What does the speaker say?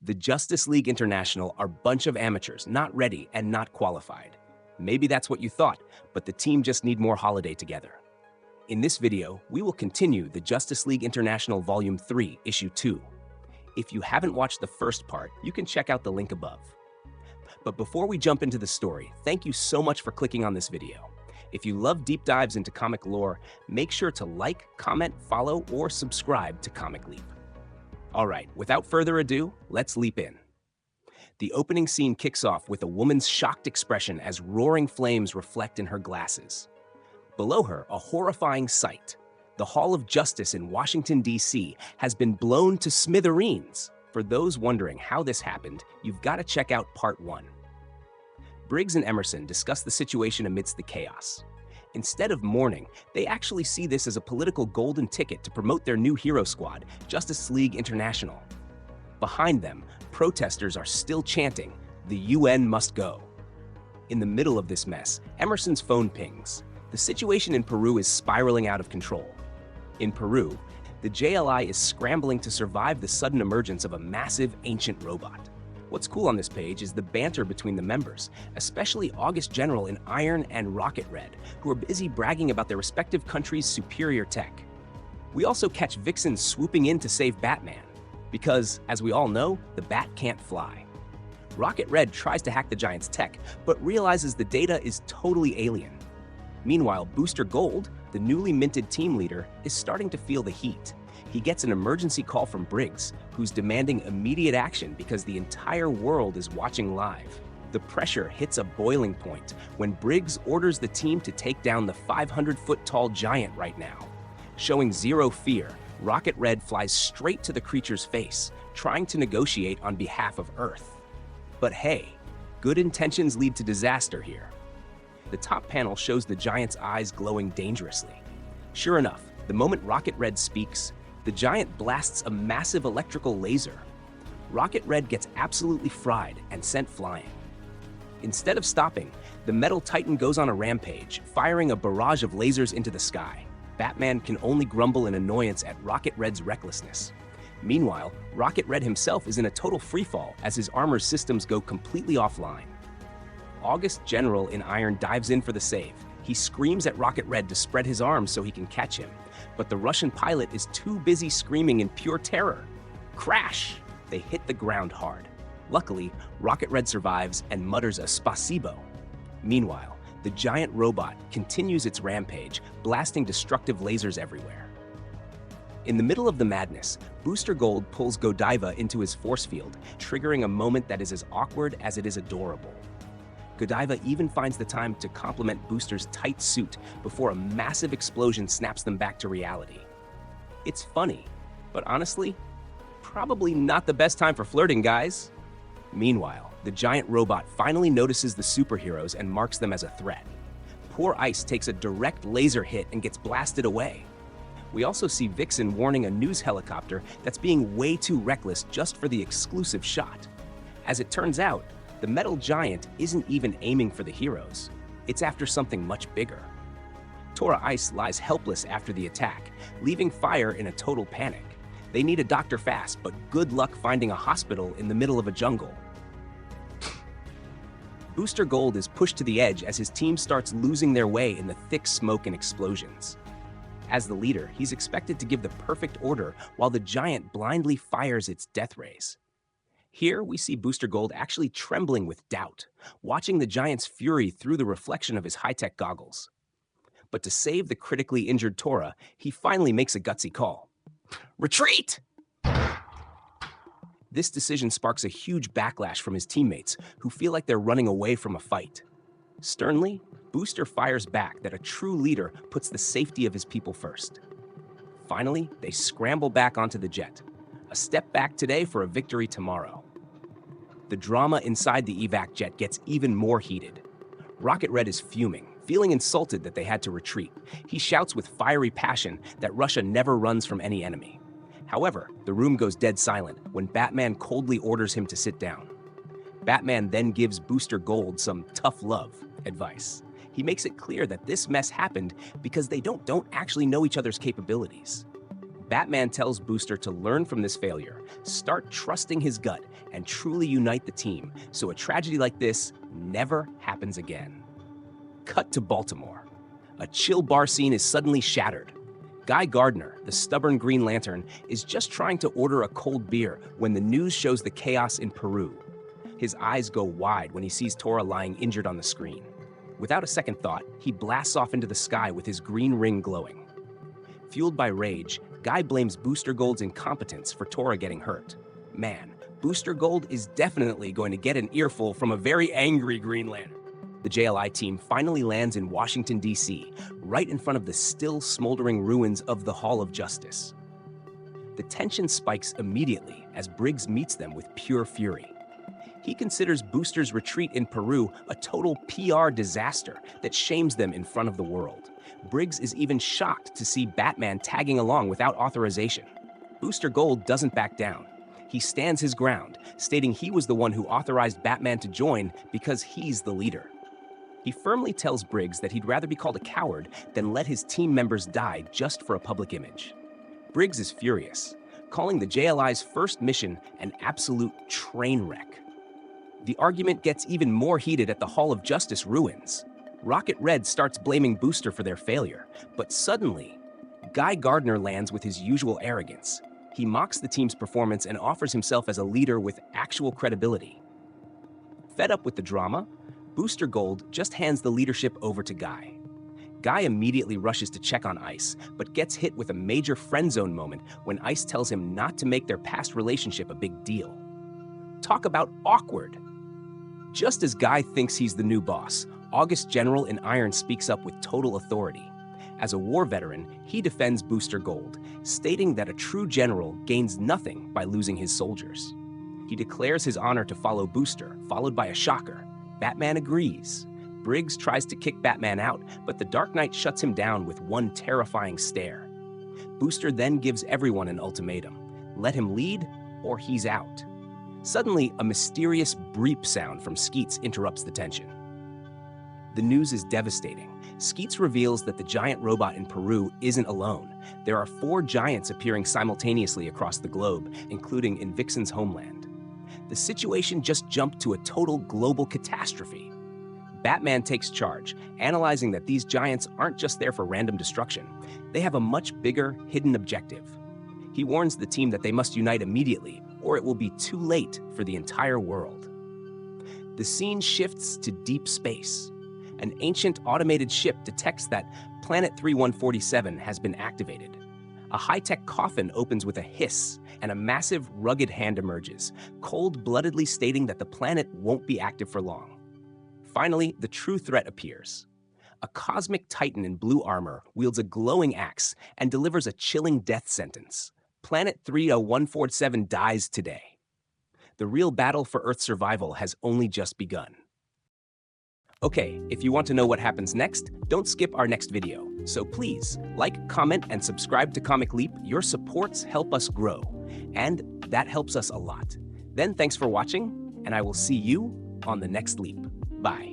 The Justice League International are a bunch of amateurs, not ready and not qualified. Maybe that's what you thought, but the team just need more holiday together. In this video, we will continue the Justice League International Volume 3, Issue 2. If you haven't watched the first part, you can check out the link above. But before we jump into the story, thank you so much for clicking on this video. If you love deep dives into comic lore, make sure to like, comment, follow, or subscribe to Comic Leap. Alright, without further ado, let's leap in. The opening scene kicks off with a woman's shocked expression as roaring flames reflect in her glasses. Below her, a horrifying sight. The Hall of Justice in Washington, D.C. has been blown to smithereens. For those wondering how this happened, you've got to check out Part 1. Briggs and Emerson discuss the situation amidst the chaos. Instead of mourning, they actually see this as a political golden ticket to promote their new hero squad, Justice League International. Behind them, protesters are still chanting, "The UN must go." In the middle of this mess, Emerson's phone pings. The situation in Peru is spiraling out of control. In Peru, the JLI is scrambling to survive the sudden emergence of a massive, ancient robot. What's cool on this page is the banter between the members, especially August General in Iron and Rocket Red, who are busy bragging about their respective countries' superior tech. We also catch Vixen swooping in to save Batman, because, as we all know, the Bat can't fly. Rocket Red tries to hack the Giant's tech, but realizes the data is totally alien. Meanwhile, Booster Gold, the newly minted team leader, is starting to feel the heat. He gets an emergency call from Briggs, who's demanding immediate action because the entire world is watching live. The pressure hits a boiling point when Briggs orders the team to take down the 500-foot-tall giant right now. Showing zero fear, Rocket Red flies straight to the creature's face, trying to negotiate on behalf of Earth. But hey, good intentions lead to disaster here. The top panel shows the giant's eyes glowing dangerously. Sure enough, the moment Rocket Red speaks, the giant blasts a massive electrical laser. Rocket Red gets absolutely fried and sent flying. Instead of stopping, the metal titan goes on a rampage, firing a barrage of lasers into the sky. Batman can only grumble in annoyance at Rocket Red's recklessness. Meanwhile, Rocket Red himself is in a total freefall as his armor systems go completely offline. August General in Iron dives in for the save. He screams at Rocket Red to spread his arms so he can catch him, but the Russian pilot is too busy screaming in pure terror. Crash! They hit the ground hard. Luckily, Rocket Red survives and mutters a spasibo. Meanwhile, the giant robot continues its rampage, blasting destructive lasers everywhere. In the middle of the madness, Booster Gold pulls Godiva into his force field, triggering a moment that is as awkward as it is adorable. Godiva even finds the time to compliment Booster's tight suit before a massive explosion snaps them back to reality. It's funny, but honestly, probably not the best time for flirting, guys. Meanwhile, the giant robot finally notices the superheroes and marks them as a threat. Poor Ice takes a direct laser hit and gets blasted away. We also see Vixen warning a news helicopter that's being way too reckless just for the exclusive shot. As it turns out, the metal giant isn't even aiming for the heroes. It's after something much bigger. Tora Ice lies helpless after the attack, leaving Fire in a total panic. They need a doctor fast, but good luck finding a hospital in the middle of a jungle. Booster Gold is pushed to the edge as his team starts losing their way in the thick smoke and explosions. As the leader, he's expected to give the perfect order while the giant blindly fires its death rays. Here, we see Booster Gold actually trembling with doubt, watching the giant's fury through the reflection of his high-tech goggles. But to save the critically injured Tora, he finally makes a gutsy call. Retreat! This decision sparks a huge backlash from his teammates, who feel like they're running away from a fight. Sternly, Booster fires back that a true leader puts the safety of his people first. Finally, they scramble back onto the jet. A step back today for a victory tomorrow. The drama inside the evac jet gets even more heated. Rocket Red is fuming, feeling insulted that they had to retreat. He shouts with fiery passion that Russia never runs from any enemy. However, the room goes dead silent when Batman coldly orders him to sit down. Batman then gives Booster Gold some tough love advice. He makes it clear that this mess happened because they don't actually know each other's capabilities. Batman tells Booster to learn from this failure, start trusting his gut, and truly unite the team so a tragedy like this never happens again. Cut to Baltimore. A chill bar scene is suddenly shattered. Guy Gardner, the stubborn Green Lantern, is just trying to order a cold beer when the news shows the chaos in Peru. His eyes go wide when he sees Tora lying injured on the screen. Without a second thought, he blasts off into the sky with his green ring glowing. Fueled by rage, Guy blames Booster Gold's incompetence for Tora getting hurt. Man, Booster Gold is definitely going to get an earful from a very angry Green Lantern. The JLI team finally lands in Washington, D.C., right in front of the still smoldering ruins of the Hall of Justice. The tension spikes immediately as Briggs meets them with pure fury. He considers Booster's retreat in Peru a total PR disaster that shames them in front of the world. Briggs is even shocked to see Batman tagging along without authorization. Booster Gold doesn't back down. He stands his ground, stating he was the one who authorized Batman to join because he's the leader. He firmly tells Briggs that he'd rather be called a coward than let his team members die just for a public image. Briggs is furious, calling the JLI's first mission an absolute train wreck. The argument gets even more heated at the Hall of Justice ruins. Rocket Red starts blaming Booster for their failure, but suddenly, Guy Gardner lands with his usual arrogance. He mocks the team's performance and offers himself as a leader with actual credibility. Fed up with the drama, Booster Gold just hands the leadership over to Guy. Guy immediately rushes to check on Ice, but gets hit with a major friend zone moment when Ice tells him not to make their past relationship a big deal. Talk about awkward! Just as Guy thinks he's the new boss, August General in Iron speaks up with total authority. As a war veteran, he defends Booster Gold, stating that a true general gains nothing by losing his soldiers. He declares his honor to follow Booster, followed by a shocker. Batman agrees. Briggs tries to kick Batman out, but the Dark Knight shuts him down with one terrifying stare. Booster then gives everyone an ultimatum. Let him lead, or he's out. Suddenly, a mysterious bleep sound from Skeets interrupts the tension. The news is devastating. Skeets reveals that the giant robot in Peru isn't alone. There are 4 giants appearing simultaneously across the globe, including in Vixen's homeland. The situation just jumped to a total global catastrophe. Batman takes charge, analyzing that these giants aren't just there for random destruction. They have a much bigger, hidden objective. He warns the team that they must unite immediately, or it will be too late for the entire world. The scene shifts to deep space. An ancient automated ship detects that Planet 3147 has been activated. A high-tech coffin opens with a hiss, and a massive, rugged hand emerges, cold-bloodedly stating that the planet won't be active for long. Finally, the true threat appears. A cosmic titan in blue armor wields a glowing axe and delivers a chilling death sentence. Planet 3147 dies today. The real battle for Earth's survival has only just begun. Okay, if you want to know what happens next, don't skip our next video. So please, like, comment, and subscribe to Comic Leap. Your supports help us grow, and that helps us a lot. Then thanks for watching, and I will see you on the next leap. Bye.